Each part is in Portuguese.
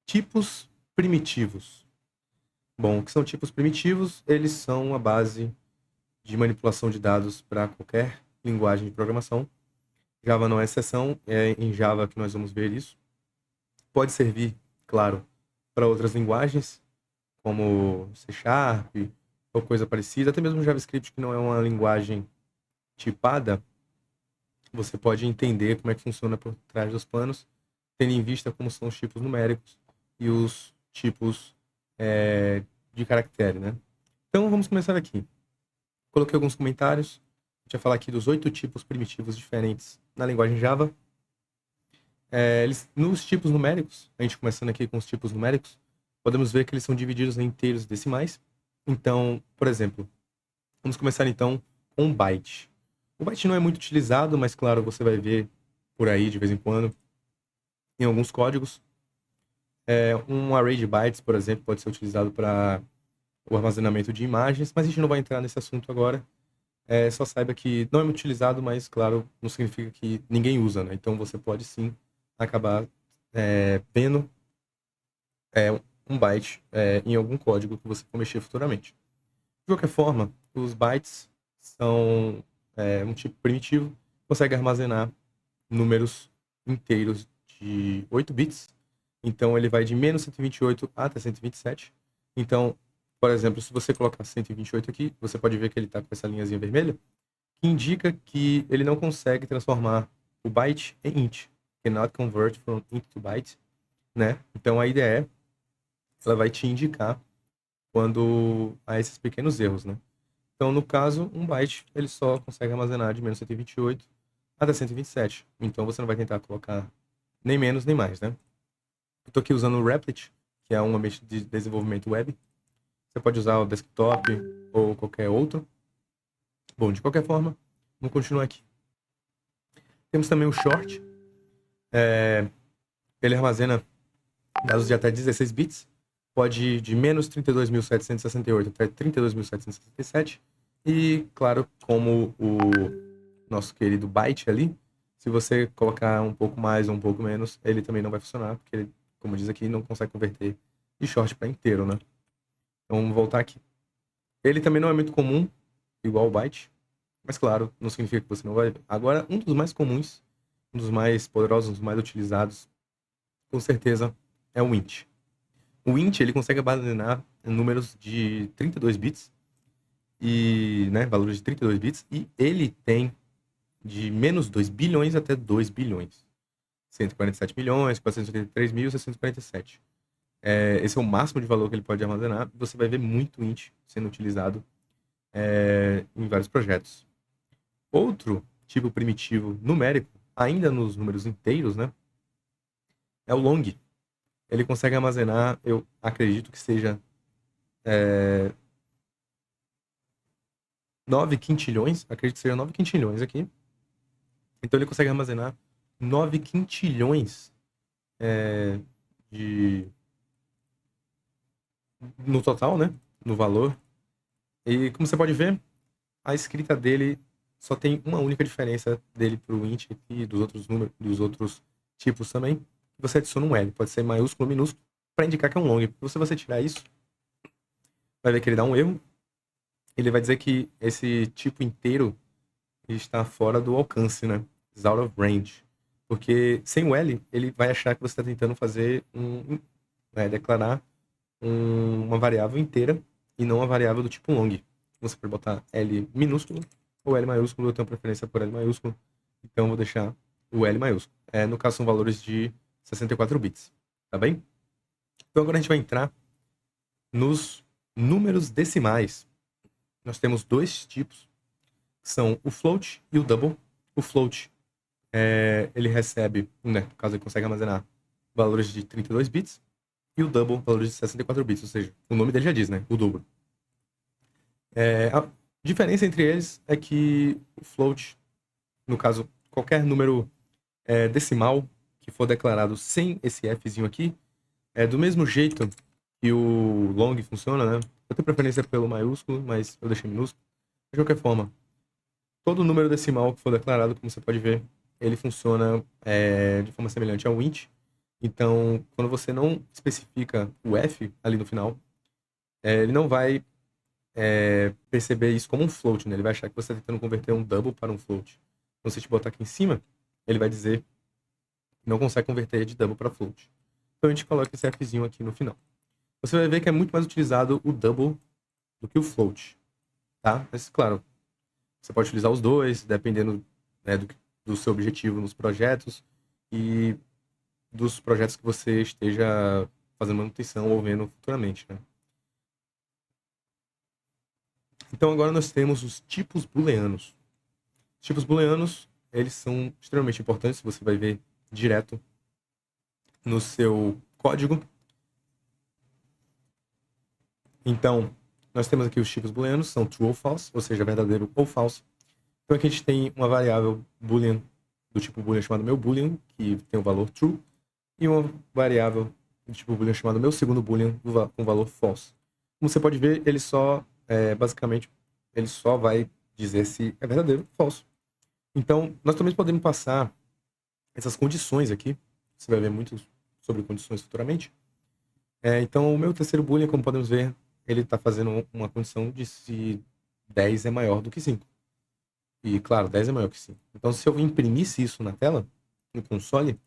Tipos primitivos. Bom, o que são tipos primitivos? Eles são a base de manipulação de dados para qualquer linguagem de programação. Java não é exceção, é em Java que nós vamos ver isso. Pode servir, claro, para outras linguagens, como C Sharp ou coisa parecida. Até mesmo JavaScript, que não é uma linguagem tipada, você pode entender como é que funciona por trás dos panos, tendo em vista como são os tipos numéricos e os tipos de caractere, né? Então vamos começar aqui. Coloquei alguns comentários. A gente vai falar aqui dos 8 tipos primitivos diferentes na linguagem Java. Nos tipos numéricos, a gente começando aqui com os tipos numéricos, podemos ver que eles são divididos em inteiros e decimais. Então, por exemplo, vamos começar então com um byte. O byte não é muito utilizado, mas claro, você vai ver por aí de vez em quando em alguns códigos. Um array de bytes, por exemplo, pode ser utilizado para o armazenamento de imagens, mas a gente não vai entrar nesse assunto agora. Só saiba que não é muito utilizado, mas claro, não significa que ninguém usa, né? Então você pode sim acabar vendo um byte em algum código que você for mexer futuramente. De qualquer forma, os bytes são um tipo primitivo, consegue armazenar números inteiros de 8 bits. Então ele vai de menos 128 até 127. Então, por exemplo, se você colocar 128 aqui, você pode ver que ele está com essa linhazinha vermelha, que indica que ele não consegue transformar o byte em int. Cannot convert from int to byte, né? Então a IDE, ela vai te indicar quando há esses pequenos erros, né? Então, no caso, um byte, ele só consegue armazenar de menos 128 até 127. Então você não vai tentar colocar nem menos nem mais, né? Eu tô aqui usando o Replit, que é um ambiente de desenvolvimento web. Você pode usar o desktop ou qualquer outro. Bom, de qualquer forma, vamos continuar aqui. Temos também o short. Ele armazena dados de até 16 bits. Pode ir de menos 32.768 até 32.767. E, claro, como o nosso querido byte ali, se você colocar um pouco mais ou um pouco menos, ele também não vai funcionar, porque ele, como diz aqui, não consegue converter de short para inteiro, né? Então vamos voltar aqui. Ele também não é muito comum, igual o byte, mas claro, não significa que você não vai ver. Agora, um dos mais comuns, um dos mais poderosos, um dos mais utilizados, com certeza, é o int. O int, ele consegue armazenar números de 32 bits, e, né, valores de 32 bits, e ele tem de menos 2 bilhões até 2 bilhões. 147 milhões, 483.647. Esse é o máximo de valor que ele pode armazenar. Você vai ver muito int sendo utilizado em vários projetos. Outro tipo primitivo numérico, ainda nos números inteiros, né, é o long. Ele consegue armazenar, eu acredito que seja 9 quintilhões, acredito que seja 9 quintilhões aqui. Então ele consegue armazenar 9 quintilhões de no total, né, no valor. E como você pode ver, a escrita dele só tem uma única diferença dele pro int e dos outros números, dos outros tipos também. Você adiciona um L, pode ser maiúsculo ou minúsculo, para indicar que é um long. Se você tirar isso, vai ver que ele dá um erro. Ele vai dizer que esse tipo inteiro está fora do alcance, né? Is out of range. Porque sem o L, ele vai achar que você está tentando fazer declarar uma variável inteira e não uma variável do tipo long. Você pode botar L minúsculo ou L maiúsculo. Eu tenho preferência por L maiúsculo, então eu vou deixar o L maiúsculo. No caso, são valores de 64 bits, tá bem? Então agora a gente vai entrar nos números decimais. Nós temos dois tipos, que são o float e o double. O float, ele recebe, né, no caso ele consegue armazenar valores de 32 bits, e o double, valores de 64 bits, ou seja, o nome dele já diz, né, o dobro. A diferença entre eles é que o float, no caso, qualquer número decimal que for declarado sem esse Fzinho aqui, do mesmo jeito que o long funciona, né? Eu tenho preferência pelo maiúsculo, mas eu deixei minúsculo. De qualquer forma, todo número decimal que for declarado, como você pode ver, ele funciona de forma semelhante ao int. Então, quando você não especifica o F ali no final, ele não vai perceber isso como um float, né? Ele vai achar que você está tentando converter um double para um float. Então, se a gente botar aqui em cima, ele vai dizer que não consegue converter de double para float. Então, a gente coloca esse Fzinho aqui no final. Você vai ver que é muito mais utilizado o double do que o float, tá? Mas, claro, você pode utilizar os dois, dependendo, né, do seu objetivo nos projetos e dos projetos que você esteja fazendo manutenção ou vendo futuramente, né? Então agora nós temos os tipos booleanos. Os tipos booleanos, eles são extremamente importantes, você vai ver direto no seu código. Então, nós temos aqui os tipos booleanos, são true ou false, ou seja, verdadeiro ou falso. Então aqui a gente tem uma variável boolean do tipo boolean chamada meu boolean, que tem o valor true, e uma variável do tipo boolean chamada meu segundo boolean com valor false. Como você pode ver, ele só, basicamente, ele só vai dizer se é verdadeiro ou falso. Então, nós também podemos passar essas condições aqui. Você vai ver muito sobre condições futuramente. Então, o meu terceiro boolean, como podemos ver, ele está fazendo uma condição de se 10 é maior do que 5. E, claro, 10 é maior que 5. Então, se eu imprimisse isso na tela, no console,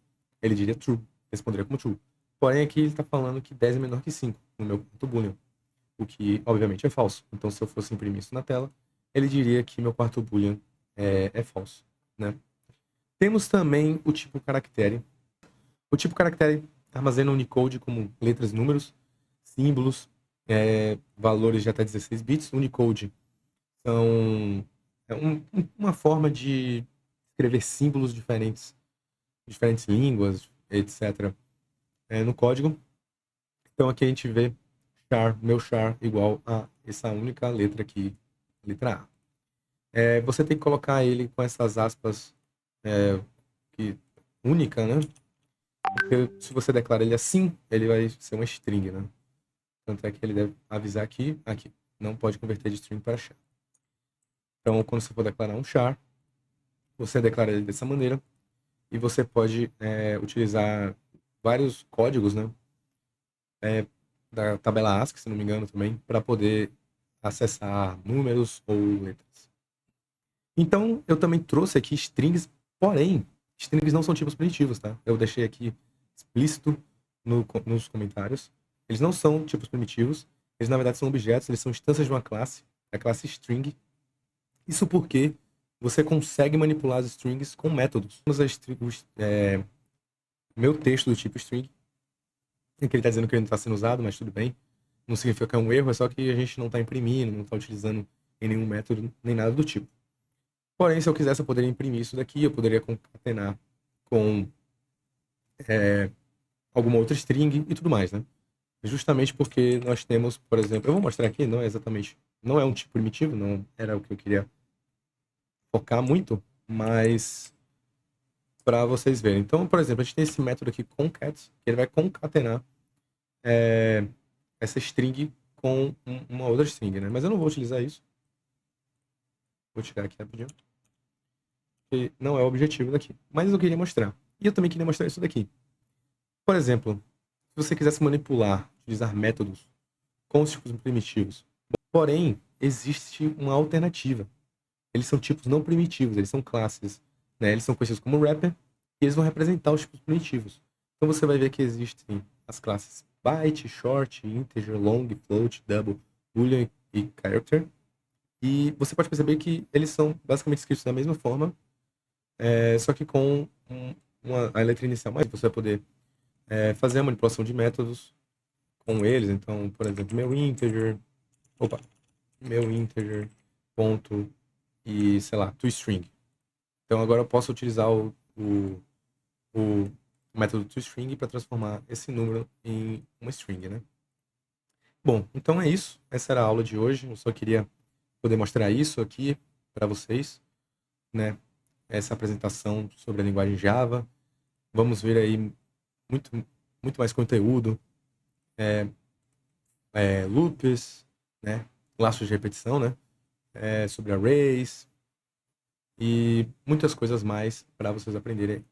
ele diria true, responderia como true. Porém, aqui ele está falando que 10 é menor que 5 no meu quarto boolean, o que, obviamente, é falso. Então, se eu fosse imprimir isso na tela, ele diria que meu quarto boolean é falso, né? Temos também o tipo caractere. O tipo caractere armazena Unicode como letras, números, símbolos, valores de até 16 bits. Unicode são uma forma de escrever símbolos diferentes línguas, etc., no código. Então aqui a gente vê char, meu char igual a essa única letra aqui, letra A. Você tem que colocar ele com essas aspas que, única, né? Porque se você declara ele assim, ele vai ser uma string, né? Tanto é que ele deve avisar aqui, não pode converter de string para char. Então, quando você for declarar um char, você declara ele dessa maneira e você pode utilizar vários códigos, né? Da tabela ASCII, se não me engano, também, para poder acessar números ou letras. Então, eu também trouxe aqui strings, porém, strings não são tipos primitivos, tá? Eu deixei aqui explícito nos comentários. Eles não são tipos primitivos, eles na verdade são objetos, eles são instâncias de uma classe, a classe string. Isso porque você consegue manipular as strings com métodos. Meu texto do tipo string, em que ele está dizendo que ele não está sendo usado, mas tudo bem. Não significa que é um erro, é só que a gente não está imprimindo, não está utilizando em nenhum método, nem nada do tipo. Porém, se eu quisesse, eu poderia imprimir isso daqui, eu poderia concatenar com alguma outra string e tudo mais, né? Justamente porque nós temos, por exemplo, eu vou mostrar aqui, não é exatamente, não é um tipo primitivo, não era o que eu queria focar muito, mas para vocês verem. Então, por exemplo, a gente tem esse método aqui concat, que ele vai concatenar essa string com uma outra string, né? Mas eu não vou utilizar isso. Vou tirar aqui rapidinho. Que não é o objetivo daqui. Mas eu queria mostrar. E eu também queria mostrar isso daqui. Por exemplo, se você quisesse manipular, utilizar métodos com os tipos primitivos. Porém, existe uma alternativa. Eles são tipos não primitivos, eles são classes. Né? Eles são conhecidos como wrapper e eles vão representar os tipos primitivos. Então você vai ver que existem as classes byte, short, integer, long, float, double, boolean e character. E você pode perceber que eles são basicamente escritos da mesma forma, só que com a letra inicial. Mas você vai poder fazer a manipulação de métodos com eles. Então, por exemplo, meu integer, ponto e, sei lá, toString. Então agora eu posso utilizar o método toString para transformar esse número em uma string, né? Bom, então é isso. Essa era a aula de hoje. Eu só queria poder mostrar isso aqui para vocês, né? Essa apresentação sobre a linguagem Java. Vamos ver aí muito, muito mais conteúdo, loops, né? Laços de repetição, né? Sobre arrays e muitas coisas mais para vocês aprenderem